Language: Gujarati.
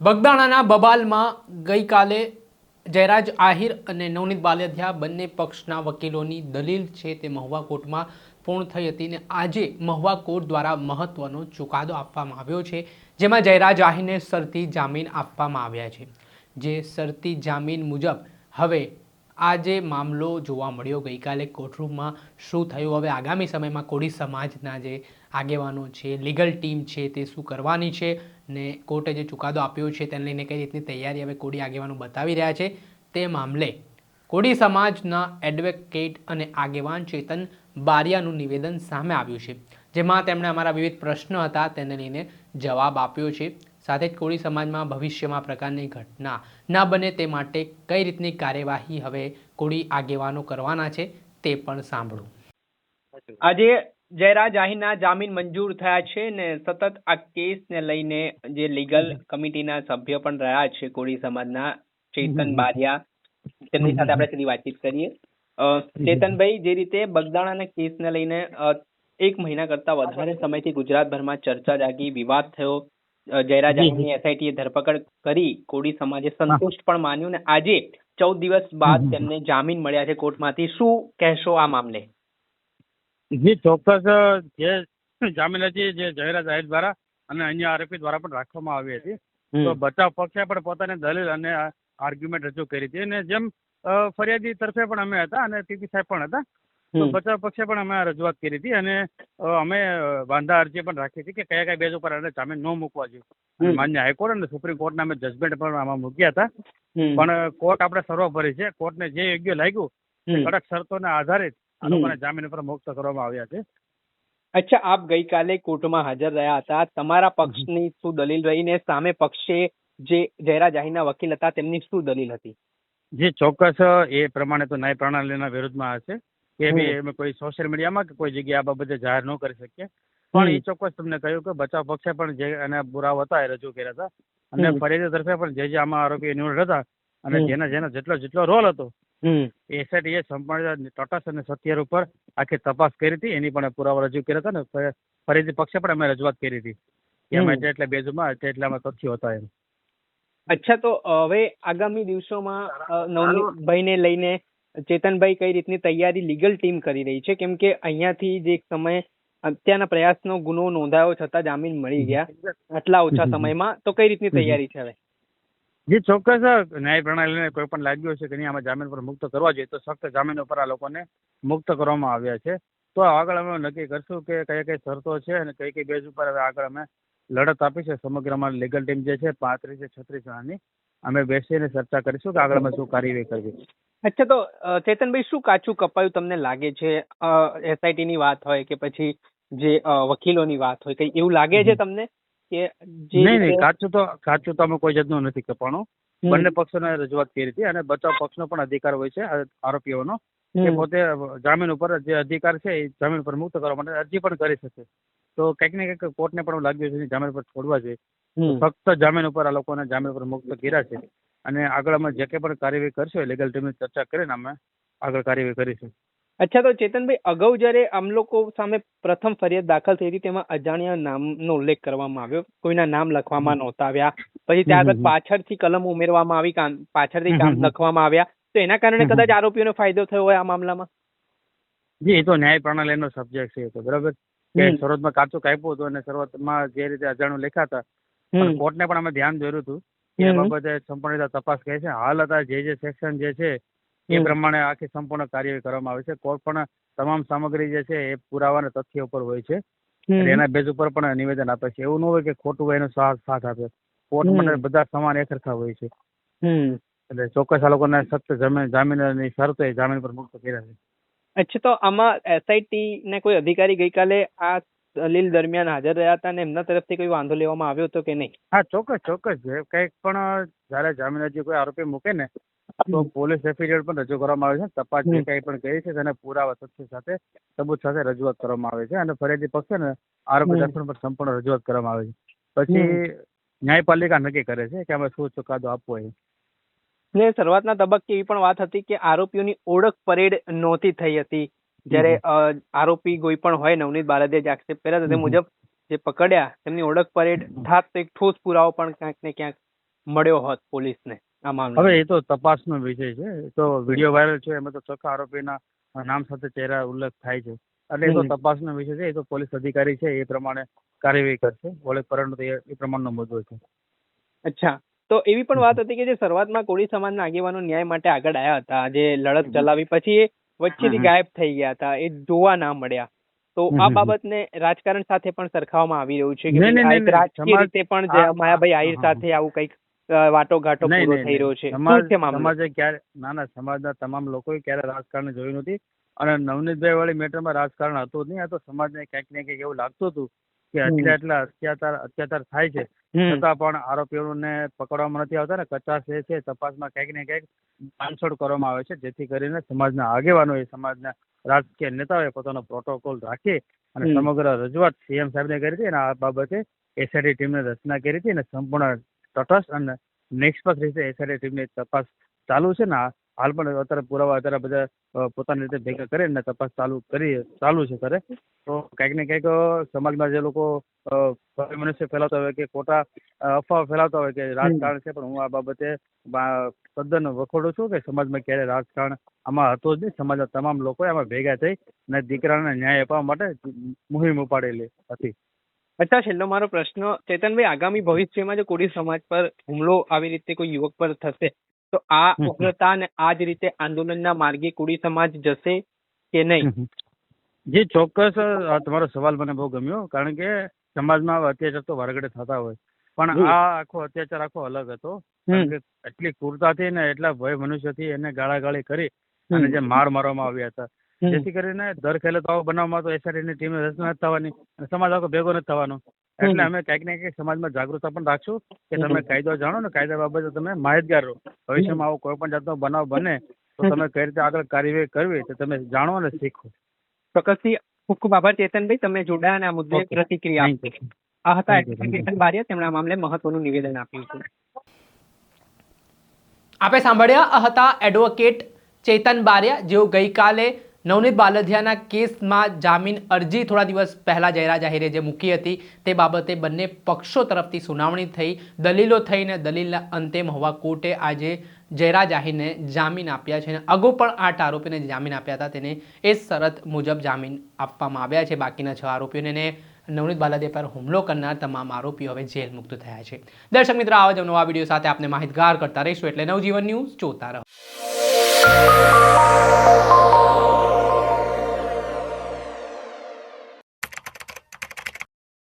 બગદાણાના બબાલમાં ગઈકાલે જયરાજ આહિર અને નવનીત બાલદિયા બંને પક્ષના વકીલોની દલીલ છે તે મહુવા કોર્ટમાં પૂર્ણ થઈ હતી અને આજે મહુવા કોર્ટ દ્વારા મહત્વનો ચુકાદો આપવામાં આવ્યો છે, જેમાં જયરાજ આહિરને શરતી જામીન આપવામાં આવ્યા છે। જે શરતી જામીન મુજબ હવે આ જે મામલો જોવા મળ્યો ગઈકાલે કોર્ટરૂમમાં શું થયું, હવે આગામી સમયમાં કોળી સમાજના જે આગેવાનો છે, લીગલ ટીમ છે તે શું કરવાની છે ને કોર્ટે જે ચુકાદો આપ્યો છે તેને લઈને કઈ રીતની તૈયારી હવે કોળી આગેવાનો બતાવી રહ્યા છે તે મામલે કોળી સમાજના એડવોકેટ અને આગેવાન ચેતન બારિયાનું નિવેદન સામે આવ્યું છે, જેમાં તેમણે અમારા વિવિધ પ્રશ્નો હતા તેને લઈને જવાબ આપ્યો છે। સાથે જ કોળી સમાજમાં ભવિષ્યમાં પ્રકારની ઘટના ન બને તે માટે કઈ રીતની કાર્યવાહી હવે કોળી આગેવાનો કરવાના છે તે પણ સાંભળો। આજે જયરાજ આહિરના જામીન મંજૂર થયા છે ને સતત આ કેસને લઈને જે લીગલ કમિટીના સભ્ય પણ રહ્યા છે કોળી સમાજના ચેતન બારિયા, તેમની સાથે આપણે સીધી વાતચીત કરીએ। ચેતનભાઈ, જે રીતે બગદાણાના કેસને લઈને 1 મહિના કરતા વધારે સમયથી ગુજરાતભરમાં ચર્ચા જાગી, વિવાદ થયો, જયરાજ આહિરની એસઆઈટીએ ધરપકડ કરી, કોળી સમાજે સંતુષ્ટ પણ માન્યું ને આજે 14 દિવસ બાદ તેમને જામીન મળ્યા છે કોર્ટમાંથી, શું કહેશો આ મામલે? જી ચોક્કસ, જે જામીન હતી જે જયરાજ આહિર દ્વારા અને અન્ય આરોપી દ્વારા પણ રાખવામાં આવી હતી, તો બચાવ પક્ષે પણ પોતાની દલીલ અને આર્ગ્યુમેન્ટ રજૂ કરી હતી અને જેમ ફરિયાદી તરફે પણ અમે હતા અને પીપી સાહેબ પણ હતા, તો બચાવ પક્ષે પણ અમે રજૂઆત કરી હતી અને અમે વાંધા અરજી પણ રાખી હતી કે કયા કયા બેઝ ઉપર એને જામીન ન મૂકવા જોઈએ। માન્ય હાઈકોર્ટ અને સુપ્રીમ કોર્ટના અમે જજમેન્ટ પણ આમાં મૂક્યા હતા, પણ કોર્ટ આપણે સર્વોપરી છે, કોર્ટને જે યોગ્ય લાગ્યું કડક શરતોના આધારિત આ લોકોને જામીન ઉપર મુક્ત કરવામાં આવ્યા છે। અચ્છા, આપ ગઈકાલે કોર્ટમાં હાજર રહ્યા હતા, તમારા પક્ષની શું દલીલ રહી ને સામે પક્ષે જે જયરાજ આહિરના વકીલ હતા તેમની શું દલીલ હતી? જી ચોક્કસ, એ પ્રમાણે તો ન્યાય પ્રણાલીના વિરુદ્ધમાં હશે કે ભાઈ અમે કોઈ સોશિયલ મીડિયામાં કે કોઈ જગ્યાએ આ બાબતે જાહેર ન કરી શકીએ, પણ એ ચોક્કસ તમને કહ્યું કે બચાવ પક્ષે પણ જે એના પુરાવા હતા એ રજૂ કર્યા હતા અને ફરિયાદી તરફે પણ જે આમાં આરોપી ઇન્વોલ્વ હતા અને જેનો જેટલો રોલ હતો એસઆઈટીએ સંપૂર્ણ તટસ્થ અને સત્ય ઉપર આખી તપાસ કરી હતી, એની પણ પુરાવા રજૂ કર્યા હતા ને ફરિયાદી પક્ષે પણ અમે રજૂઆત કરી હતી કે અમે જેટલા બેઝમાં એટલામાં તથ્યો હતા એમ। અચ્છા, તો હવે આગામી દિવસોમાં નવનીતભાઈને લઈને ચેતનભાઈ કઈ રીતની તૈયારી લીગલ ટીમ કરી રહી છે? કેમ કે અહીંયાથી જે એક સમયે હત્યાના પ્રયાસનો ગુનો નોંધાયો છતાં જામીન મળી ગયા આટલા ઓછા સમયમાં, તો કઈ રીતની તૈયારી છે હવે? જી ચોક્કસ, ન્યાય પ્રણાલીને કોઈ પણ લાગ્યું હશે કે નહીં આમાં જામીન પર મુક્ત કરવા જોઈએ, તો સખ્ત જામીન ઉપર આ લોકોને મુક્ત કરવામાં આવ્યા છે। તો આગળ અમે નક્કી કરશું કે કઈ કઈ શરતો છે અને કઈ કઈ બેઝ ઉપર હવે આગળ અમે લડત આપી છે। સમગ્ર અમારી લીગલ ટીમ જે છે 35-36 જણાની, અમે બેસીને ચર્ચા કરીશું કે આગળ અમે શું કાર્યવાહી કરવી। અચ્છા, તો ચેતનભાઈ શું કાચું કપાયું તમને લાગે છે? એસઆઈટી ની વાત હોય કે પછી જે વકીલોની વાત હોય, કઈ એવું લાગે છે તમને કે નહીં, કાચું તો અમે કોઈ જાતનું નથી કપાણું। બંને પક્ષોને રજૂઆત કરી હતી અને બચાવ પક્ષનો પણ અધિકાર હોય છે આરોપીઓનો કે પોતે જામીન ઉપર જે અધિકાર છે એ જામીન પર મુક્ત કરવા માટે અરજી પણ કરી શકે। તો કંઈક ને કંઈક કોર્ટને પણ લાગ્યું છે જામીન પર છોડવા જોઈએ, ફક્ત જામીન ઉપર આ લોકોને જામીન પર મુક્ત કર્યા છે અને આગળ અમે જે કંઈ પણ કાર્યવાહી કરશું લીગલ ટીમની ચર્ચા કરીને અમે આગળ કાર્યવાહી કરીશું। અચ્છા, તો ચેતનભાઈ, અગાઉ જયારે આમ લોકો સામે પ્રથમ ફરિયાદ દાખલ થઈ હતી તેમાં અજાણ્યા નામનો ઉલ્લેખ કરવામાં આવ્યો, કોઈના નામ લખવામાં નહોતા આવ્યા, પછી ત્યારબાદ પાછળથી કલમ ઉમેરવામાં આવી, પાછળથી કામ લખવામાં આવ્યા, તો એના કારણે કદાચ આરોપીઓને ફાયદો થયો હોય આ મામલામાં? જી, એ તો ન્યાય પ્રણાલીનો સબ્જેક્ટ છે, તો બરાબર કે શરૂઆતમાં કાચું કાપ્યું હતું અને શરૂઆતમાં જે રીતે અજાણ્યું લખાતા પણ કોર્ટને પણ અમે ધ્યાન દોર્યું હતું કે એ બાબતે સંપૂર્ણ રીતે તપાસ કરી છે। હાલ હતા જે સેક્શન જે છે એ પ્રમાણે આખી સંપૂર્ણ કાર્યવાહી કરવામાં આવે છે। કોર્ટ પણ તમામ સામગ્રી જે છે એ પુરાવા અને તથ્ય ઉપર હોય છે, એના બેઝ ઉપર પણ નિવેદન આપે છે। એવું ન હોય કે ખોટું હોય એનો સાથ આપે, કોર્ટ માટે બધા સમાન એક સરખા હોય છે। એટલે ચોક્કસ આ લોકોને સખ્ત જામીનની શરતે જામીન પર મુક્ત કર્યા છે। અચ્છા, તો આમાં એસઆઈટી ને કોઈ અધિકારી ગઈકાલે આ દલીલ દરમિયાન હાજર રહ્યા હતા અને એમના તરફથી કોઈ વાંધો લેવામાં આવ્યો હતો કે નહીં? હા, ચોક્કસ કંઈક પણ જયારે જામીન અરજી કોઈ આરોપી મૂકે ને તો પોલીસ એફિડેવિટ પણ રજૂ કરવામાં આવે છે। તપાસ જે કંઈ પણ કરી છે તેને પુરાવા તથ્ય સાથે સબૂત સાથે રજૂઆત કરવામાં આવે છે અને ફરિયાદી પક્ષે ને આરોપી દર્શન પર સંપૂર્ણ રજૂઆત કરવામાં આવે છે। પછી ન્યાયપાલિકા નક્કી કરે છે કે અમે શું ચુકાદો આપવો એ। ને શરૂઆતના તબક્કે એવી પણ વાત હતી કે આરોપીઓની ઓળખ પરેડ નહોતી થઈ હતી, જ્યારે આરોપી કોઈ પણ હોય, નવનીત બાલદિયા જે આક્ષેપ કર્યા તે મુજબ જે પકડ્યા તેમની ઓળખ પરેડ થાત તો એક ઠોસ પુરાવો પણ ક્યાંક ને ક્યાંક મળ્યો હોત પોલીસને આ મામલે? હવે એ તો તપાસનો વિષય છે. એ તો વિડીયો વાયરલ છે એમાં તો ચોખ્ખા આરોપીના નામ સાથે ચહેરા ઉલ્લેખ થાય છે. એટલે એ તો તપાસનો વિષય છે. એ તો પોલીસ અધિકારી છે એ પ્રમાણે કાર્યવાહી કરશે. વળે પરંતુ એ પ્રમાણનો મુદ્દો છે. અચ્છા, તો એવી પણ વાત હતી કે જે શરૂઆતમાં કોળી સમાજના આગેવાનો ન્યાય માટે આગળ આવ્યા હતા, જે લડત ચલાવી, પછી એ વચ્ચેથી ગાયબ થઈ ગયા હતા, એ જોવા ના મળ્યા. તો આ બાબતને રાજકારણ સાથે પણ સરખાવવામાં આવી રહ્યું છે કે નહીં, નહીં, ભાઈ આ એક નહીં, રાજકીય સમાજ- રીતે પણ આ- માયાભાઈ આહિર હા, સાથે આવું કંઈક વાટોઘાટો નહીં, પૂરો નહીં, થઈ રહ્યો છે. નહીં. શું છે મામલો? સમાજે ક્યારે ના સમાજના તમામ લોકોએ ક્યારે રાજકારણ જોયું નથી અને નવનીતભાઈ વાળી મેટરમાં રાજકારણ હતું જ નહીં. આ તો સમાજને ક્યાંક ને ક્યાંક એવું લાગતું હતું કે એટલા અત્યાચાર થાય છે છતાં પણ આરોપીઓને પકડવામાં નથી આવતા ને કચાશ એ છે તપાસમાં ક્યાંક ને ક્યાંક બાંધછોડ કરવામાં આવે છે, જેથી કરીને સમાજના આગેવાનોએ, સમાજના રાજકીય નેતાઓએ પોતાનો પ્રોટોકોલ રાખી અને સમગ્ર રજૂઆત સીએમ સાહેબને કરી હતી અને આ બાબતે એસઆઈટી ટીમની રચના કરી હતી અને સંપૂર્ણ તટસ્થ અને નિષ્પક્ષ રીતે એસઆઈટી ટીમની તપાસ ચાલુ છે ને હાલ પણ અત્યારે પુરાવા અત્યારે બધા પોતાની રીતે ભેગા કરીને તપાસ ચાલુ છે કરે. તો કંઈક ને કંઈક સમાજમાં જે લોકો મનુષ્ય ફેલાવતા હોય કે ખોટા અફવા ફેલાવતા હોય કે રાજકારણ છે, પણ હું આ બાબતે તદ્દન વખોડું છું કે સમાજમાં ક્યારે રાજકારણ આમાં હતું જ નહીં. સમાજના તમામ લોકોએ આમાં ભેગા થઈ અને દીકરાને ન્યાય અપાવવા માટે મુહિમ ઉપાડેલી હતી. અચ્છા, છેલ્લો મારો પ્રશ્ન, ચેતનભાઈ, આગામી ભવિષ્યમાં જો કોળી સમાજ પર હુમલો આવી રીતે કોઈ યુવક પર થશે તો આ ઉગ્રતા અને આ જ રીતે આંદોલનના માર્ગે કોળી સમાજ જશે કે નહીં? જી ચોક્કસ. તમારો સવાલ મને બહુ ગમ્યો, કારણ કે સમાજમાં અત્યાચાર તો વારગડે થતા હોય, પણ આ આખો અત્યાચાર આખો અલગ હતો. કારણ કે એટલી ક્રૂરતાથી ને એટલા ભય મનુષ્યથી એને ગાળાગાળી કરી અને જે મારવામાં આવ્યા હતા, જેથી કરીને દર ખેલે તો આવો બનાવમાં તો એસઆઈટીની ટીમની રચના નથી થવાની અને સમાજ આખો ભેગો નથી થવાનો. એટલે અમે કંઈક ને કંઈક સમાજમાં જાગૃતતા પણ રાખશું કે તમે કાયદો જાણો ને કાયદા બાબતે તમે માહિતગાર રહો. ભવિષ્યમાં આવો કોઈ પણ જાતનો બનાવ બને તો તમે કઈ રીતે આગળ કાર્યવાહી કરવી તે તમે જાણો અને શીખો. ચોક્કસથી. ખૂબ ખૂબ આભાર ચેતનભાઈ, તમે જોડાયા અને આ મુદ્દે પ્રતિક્રિયા આપી. આ હતા એડવોકેટ ચેતન બારિયા, તેમણે આ મામલે મહત્વનું નિવેદન આપ્યું છે. આપે સાંભળ્યા, આ હતા એડવોકેટ ચેતન બારિયા, જેઓ ગઈકાલે નવનીત બાલદિયાના કેસમાં જામીન અરજી થોડા દિવસ પહેલા જયરાજ આહિરે જે મૂકી હતી તે બાબતે બંને પક્ષો તરફથી સુનાવણી થઈ, દલીલો થઈને દલીલના અંતે મહુવા કોર્ટે આજે જયરાજ આહિરને જામીન આપ્યા છે અને અગાઉ પણ 8 આરોપીને જામીન આપ્યા હતા તેને એ શરત મુજબ જામીન આપવામાં આવ્યા છે. બાકીના 6 આરોપીઓને નવનીત બાલદિયા પર હુમલો કરનાર તમામ આરોપીઓ હવે જેલ મુક્ત થયા છે. દર્શક મિત્રો, આવા જ નવા વિડીયો સાથે આપને માહિતગાર કરતા રહીશું, એટલે નવજીવન ન્યૂઝ જોતા રહો.